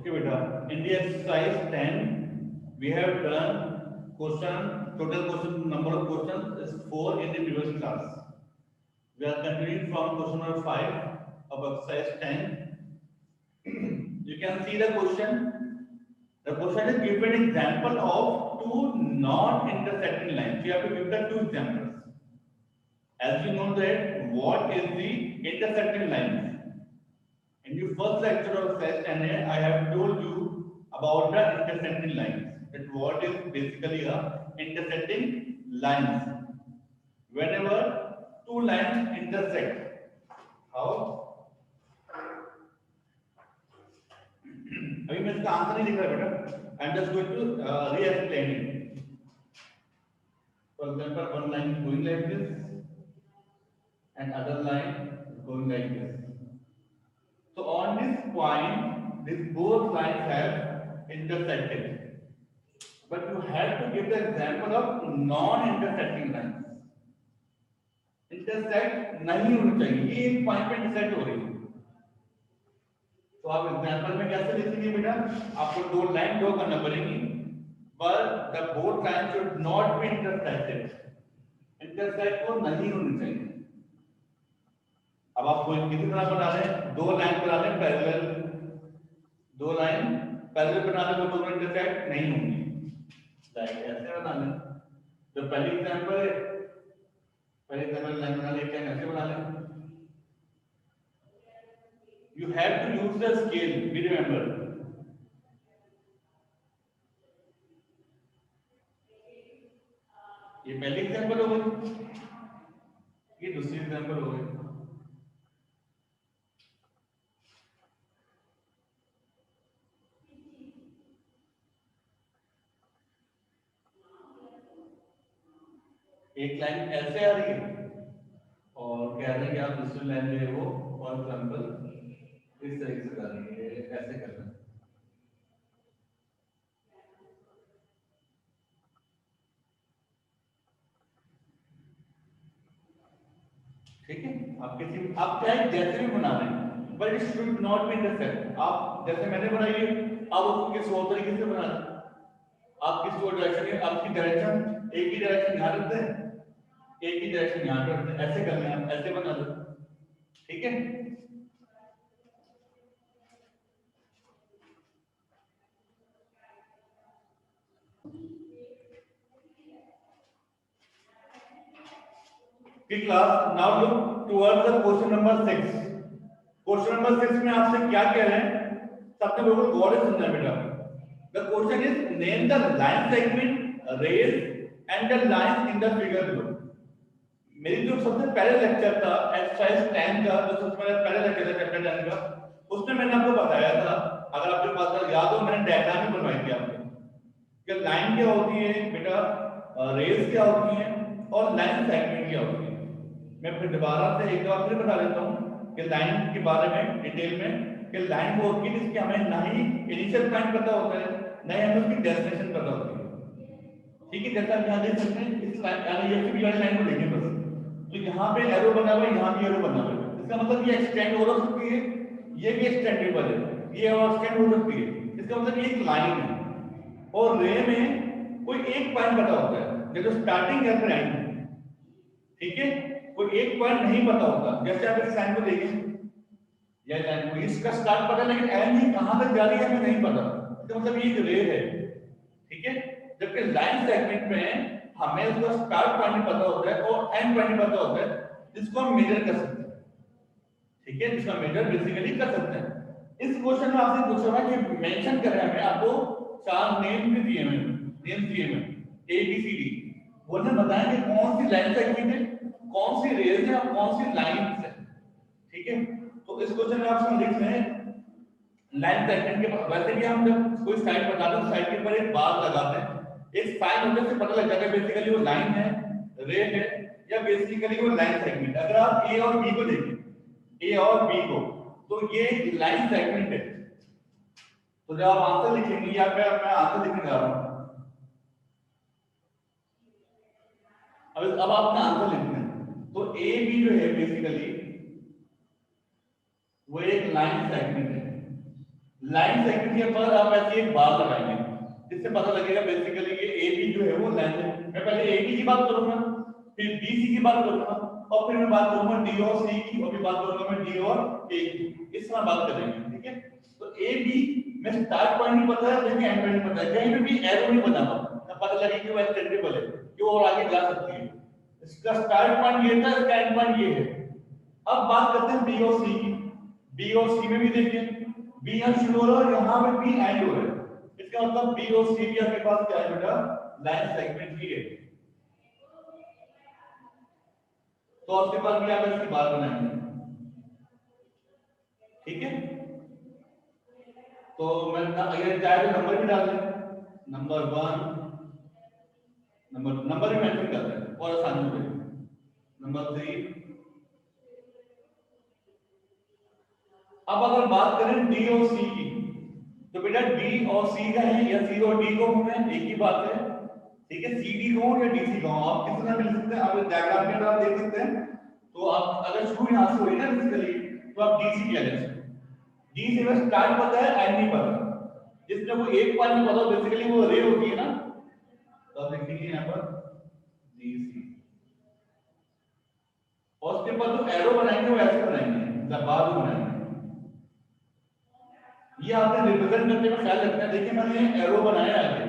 Okay, beta. In the exercise 10, we have done question. Total question number of questions is 4 in the previous class. We are continuing from question number 5 of exercise 10. You can see the question. The question is give an example of two non-intersecting lines. You have to give the two examples. As you know that what is the intersecting lines? In your first lecture of class 10, I have told you about the intersecting lines. That what is basically a intersecting lines. Whenever two lines intersect, how? अभी मैं इसका answer नहीं लिख रहा बेटा. I am just going to re-explain it. For example, one line is going like this, and other line is going like this. So on this point, these both lines have intersected. But you have to give the example of non-intersecting lines. Intersect नहीं होनी चाहिए. ये एक point पे intersect हो रही है. तो आप एग्जांपल में कैसे लिखेंगे बेटा? आपको दो लाइन ड्रॉ करना पड़ेगी. But the both lines should not be intersected. Intersect को नहीं होनी चाहिए. अब आप कोई किसी तरह बना लें, दो लाइन बना लें पैरेलल, दो लाइन पैरेलल बना लें तो दोनों इंटरसेक्ट नहीं होंगी. लाइक ऐसे बना लें. तो पहली एग्जांपल लाइन बना लेते हैं, ऐसे बना लें. You have to use the scale. Be remember. ये पहली एग्जांपल हो गई, ये दूसरी एग्जांपल हो गई. एक लाइन ऐसे आ रही है और कह रहे हैं कि आप दूसरी लाइन जो है वो फॉर एग्जांपल इस तरीके से कर रही है, ऐसे करना. ठीक है. आप चाहे जैसे भी बना रहे हैं, but it should not be intersect. आप जैसे मैंने बनाई है, आप उसको किसी और तरीके से बना लें. आप किसी और डायरेक्शन में, आपकी डायरेक्शन एक ही डायरेक्शन यहाँ रखते हैं, एक ही डायरेक्शन यहाँ पे रखते हैं, ऐसे कर लें, आप ऐसे बना लो. ठीक है. Class now look towards the question number 6. Question number 6 में आपसे क्या कह रहे हैं, सबसे बिल्कुल गौर से सुनना बेटा. The question is name the line segment, rays and the lines in the figure below. मेरी जो सबसे पहले लेक्चर था एक्सरसाइज 10 का, जो सबसे पहले लेक्चर था चैप्टर 10 का, उसमें मैंने आपको बताया था, अगर आपके पास याद हो, मैंने डायग्राम भी बनवाई थी आपको कि लाइन क्या होती है बेटा, रेज क्या होती है और लाइन सेगमेंट क्या होती है. मैं फिर दोबारा से एक बार फिर बता देता हूँ कि लाइन के बारे में डिटेल में, कि लाइन वो होती है जिसकी हमें ना ही इनिशियल पॉइंट पता होता है, ना ही हमें उसकी डेस्टिनेशन पता होती है. ठीक है. जैसा आप यहाँ देख सकते हैं, इस लाइन ये भी लाइन को देखें बस, तो यहाँ पे एरो बना हुआ है, यहाँ भी एरो बना हुआ है. इसका मतलब ये एक्सटेंड हो सकती है, ये भी एक्सटेंडेबल है, ये और एक्सटेंड हो सकती है. इसका मतलब ये एक लाइन है. और रे में कोई एक पॉइंट पता होता है, जैसे स्टार्टिंग या फिर एंड. ठीक है. कोई एक पॉइंट नहीं पता होता. जैसे आप इस लाइन को देखें, ये लाइन को इसका स्टार्ट पता है, लेकिन एंड ही कहां तक जा रही है हमें नहीं पता. इसका मतलब ये एक रे है. ठीक है. जबकि लाइन सेगमेंट में हमें उसका स्टार्ट पॉइंट पता होता है और एंड पॉइंट पता होता है, जिसको हम मेजर कर सकते हैं. ठीक है. जिसका मेजर बेसिकली कर सकते हैं. इस क्वेश्चन में आपसे पूछा है कि मेंशन कर रहे हैं, आपको चार नेम भी दिए हैं, नेम दिए हैं ए बी सी डी. बोलने बताएं कि कौन सी लाइन सेगमेंट है, कौन सी रेज है और कौन सी लाइंस है. ठीक है. तो इस क्वेश्चन में आप लिख रहे हैं लाइन सेगमेंट के. वैसे भी हम जब कोई साइड बता दो, साइड के ऊपर एक बार लगाते हैं, एक साइन होने से पता लग जाता है बेसिकली वो लाइन है, रे है, या बेसिकली वो लाइन सेगमेंट. अगर आप ए और बी को देखें, ए और बी को, तो ये लाइन सेगमेंट है. तो जब आप आंसर लिखेंगे, या मैं आंसर लिखने जा रहा हूं, अब आपने आंसर लिखना है. तो ए बी जो है बेसिकली वो एक लाइन सेगमेंट है. लाइन सेगमेंट के पर आप ऐसे एक बार लगाएंगे जिससे पता लगेगा बेसिकली ये ए बी जो है वो लाइन है। मैं पहले ए बी की बात करूंगा, फिर बी सी की बात करूंगा, और फिर मैं बात करूंगा डी और सी की, और फिर बात करूंगा मैं डी और ए की। इस तरह बात करेंगे, ठीक है। तो ए बी में स्टार्ट पॉइंट नहीं पता है, लेकिन एंड पॉइंट पता है, कहीं पे भी एरो नहीं बना हुआ, तब पता लगे कि वो एक्सटेंडेबल है, कि वो और आगे जा सकती है। इसका स्टार्ट पॉइंट ये था, इसका एंड पॉइंट ये है। अब बात करते हैं बी और सी की। बी और सी में भी देखिए, बी यहां शुरू हो रहा है, यहां पे बी एंड हो रहा है। इसका मतलब बी और सी भी आपके पास क्या है बेटा, लाइन सेगमेंट ही है। तो आपके पास भी आप इसकी बात बनाएंगे, ठीक है। तो मैं अगर चाहे तो नंबर भी डाल दें, नंबर 1, नंबर भी मेंशन कर दें और आसानी हो जाएगी। नंबर 3। अब अगर बात करें डी और सी की, तो बेटा डी और सी का है या सी और डी को है, एक ही बात है, ठीक है। सी डी को या डी सी को आप किस तरह मिल सकते हैं, आप डायग्राम के अंदर आप देख सकते हैं। तो आप अगर शुरू यहां से हुई ना बेसिकली, तो आप डी सी कह लें। डी से में स्टार्ट पता है, एंड नहीं पता। जिसमें वो एक पॉइंट में पता बेसिकली वो रे होती है ना, तो आप लिखेंगे यहां पर डी सी, और उसके बाद जो एरो बनाएंगे वो ऐसे बनाएंगे, दबा दो बनाएंगे। ये आपने रिप्रेजेंट करने में ख्याल रखना है। देखिए मैंने एरो बनाया है,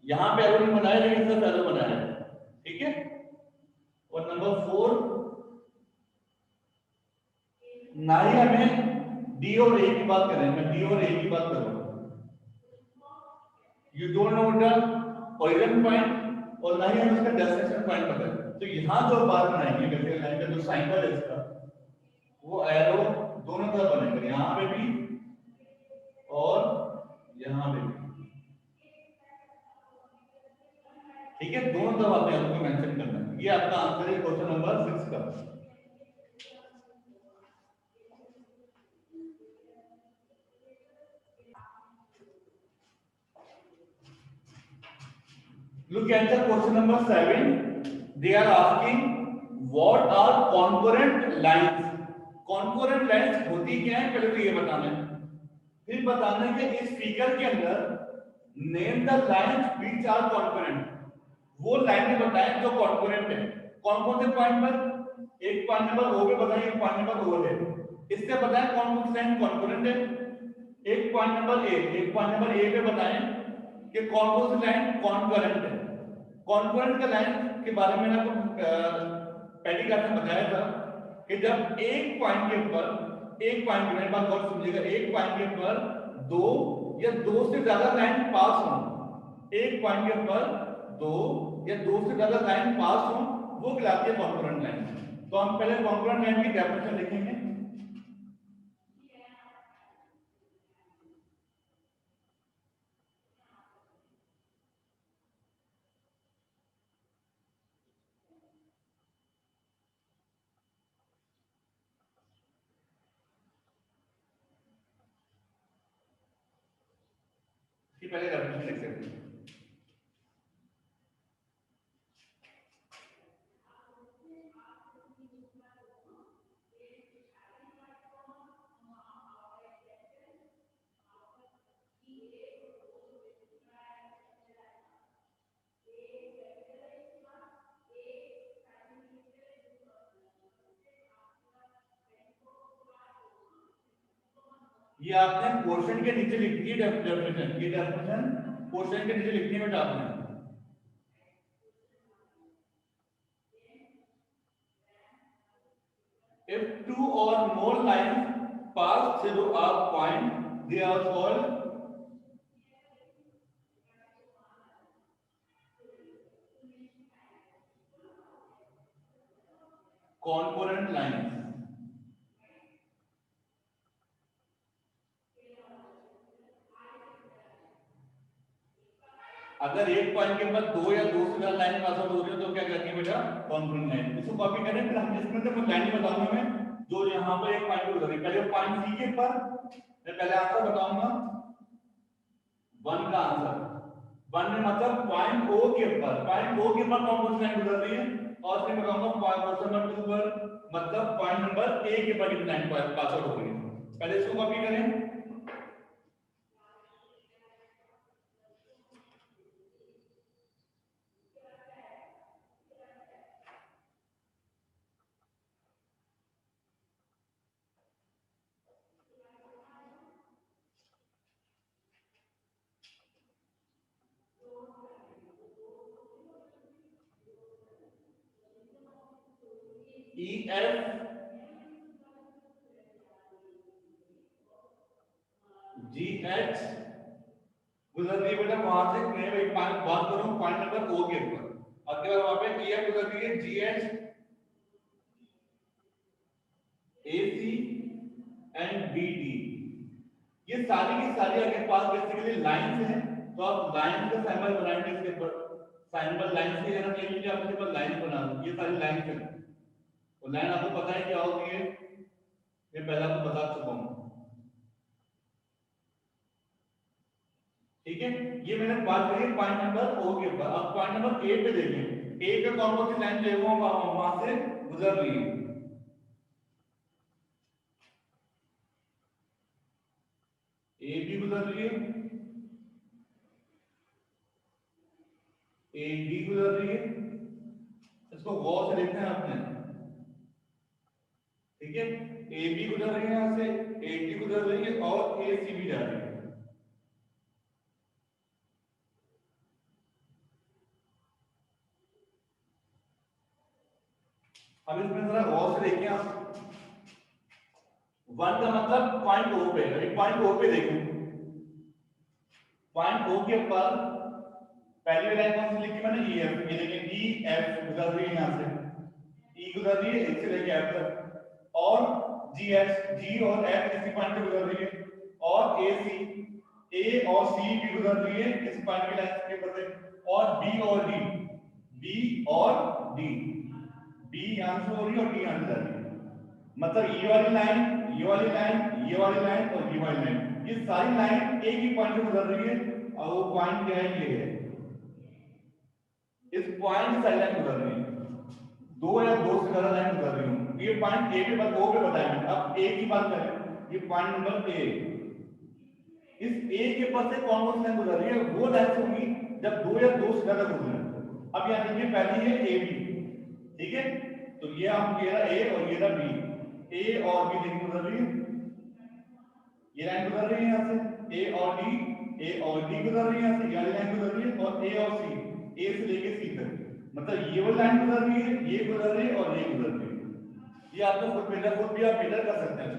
यहां पे एरो नहीं बनाया, लेकिन सिर्फ एरो बनाया है, ठीक है। और नंबर 4, ना ही हमें डी और ए की बात करें, मैं डी और ए की बात करूंगा। You don't know the origin point, और ना ही हमें उसका डेस्टिनेशन पॉइंट पता है। तो यहां जो बात बनाएंगे बेसिकली लाइन का जो साइन है इसका, वो एरो दोनों तरफ बनेगा, यहां पे भी और यहां पे भी, ठीक है। दोनों तरफ आपने एरो को मेंशन करना है। ये आपका आंसर है क्वेश्चन नंबर 6 का। Look at the question number 7. They are asking what are concurrent lines. Concurrent lines होती क्या है, पहले तो ये बताना है, फिर बताना है कि इस फिगर के अंदर name the lines which are concurrent. वो लाइनें बताएं जो कॉन्करेंट है। कौन कौन से पॉइंट पर, एक पॉइंट नंबर ओ पे बताएं, एक पॉइंट नंबर ओ है, इससे बताएं कौन कौन से लाइन कॉन्करेंट है। एक पॉइंट नंबर ए, एक पॉइंट नंबर ए पे बताएं कि कौन कौन सी लाइन कॉन्करेंट है। कॉन्करेंट के लाइन के बारे में आपको पहली क्लास में बताया था कि जब एक पॉइंट के ऊपर, एक पॉइंट की बात गौर समझिएगा, एक पॉइंट के ऊपर दो या दो से ज्यादा लाइन पास हो, एक पॉइंट के ऊपर दो या दो से ज्यादा लाइन पास हो, वो कहलाती है कॉन्करेंट लाइन। तो हम पहले कॉन्करेंट लाइन की डेफिनेशन लिखेंगे। पहले डेफिनेशन लिख सकते हैं। ये आपने क्वेश्चन के नीचे लिख दी डेफिनेशन, ये डेफिनेशन क्वेश्चन के नीचे लिखनी है बेटा आपने। If two or more lines pass through a point, they are called concurrent lines. अगर एक पॉइंट के बाद दो या दो से ज्यादा लाइन पास आउट हो रही है तो क्या करनी है बेटा, कॉन्करेंट लाइन। इसको कॉपी करें, फिर हम इसमें से कुछ लाइन बताऊंगा मैं जो यहां पर एक पॉइंट पे उतरी। पहले पॉइंट सी के ऊपर मैं पहले आंसर बताऊंगा, 1 का आंसर। 1 में मतलब पॉइंट ओ के ऊपर, पॉइंट ओ के ऊपर कौन कौन सी लाइन गुजर रही है, और फिर बताऊंगा क्वेश्चन नंबर 2 पर मतलब पॉइंट नंबर ए के ऊपर कितनी लाइन पास आउट हो रही है। पहले इसको कॉपी करें। ई एफ जी एच गुजर रही है बेटा वहां से, मैं भाई बात करूं पॉइंट नंबर ओ के ऊपर, आपके पास वहां पे ई एफ गुजर रही है, G H A C and B D, ये सारी की सारी आपके पास बेसिकली लाइंस हैं, तो आप लाइन का सिंबल बनाएंगे इसके ऊपर, सिंबल लाइन से अगर ले लीजिए आपके पास लाइन बना दो, ये सारी लाइन है, तो लाइन आपको पता है क्या होती है, ये पहले आपको बता चुका हूं, ठीक है। ये मैंने बात करी पॉइंट नंबर ओ के ऊपर, अब पॉइंट नंबर ए पे देखिए, ए पे कौन कौन सी लाइन जो है वो वहां से गुजर रही है, ए भी गुजर रही है, ए डी गुजर रही है, इसको गौर से देखना है आपने, ठीक है, ए बी गुजर रही है यहां से, ए डी गुजर रही है और ए सी भी जा रही है। अब इसमें जरा गौर से देखिए आप, वन का मतलब पॉइंट ओ पे, अभी पॉइंट ओ पे देखो, पॉइंट ओ के ऊपर पहली लाइन कौन सी लिखी मैंने, ई एफ, ये देखिए ई एफ गुजर रही है यहां से, ई गुजर रही है एक से लेके एफ तक, और जी एच, जी और एफ इसी पॉइंट पे गुजर रही है, और ए सी, ए और सी भी गुजर रही है इस पॉइंट की लाइन के ऊपर से, और बी और डी, बी और डी, बी यहां से हो रही है और डी यहां से जा रही है, मतलब ये वाली लाइन, ये वाली लाइन, ये वाली लाइन और ये वाली लाइन, ये सारी लाइन एक ही पॉइंट से गुजर रही है, और वो पॉइंट क्या है, ये है, इस पॉइंट से लाइन गुजर रही है, दो या दो से ज्यादा लाइन गुजर रही हूं, ये पॉइंट ए पे ओ पे बताएंगे, अब ए की बात करें, ये पॉइंट नंबर ए, इस ए के पास से कौन कौन सी लाइन गुजर रही है, वो लाइन होंगी जब दो या दो से ज्यादा गुजरे। अब यहां देखिए पहली है ए बी, ठीक है, तो ये आप ये रहा ए और ये रहा बी, ए और बी देखिए गुजर रही है, ये लाइन गुजर रही है यहां से, ए और डी, ए और डी गुजर रही है यहां से, ये लाइन गुजर रही है, और ए और सी, ए से लेके सी तक, मतलब ये वाली लाइन गुजर रही है, ये गुजर रही है और ये गुजर रही है, ये आपको खुद मेजर, खुद भी आप मेजर कर सकते हैं,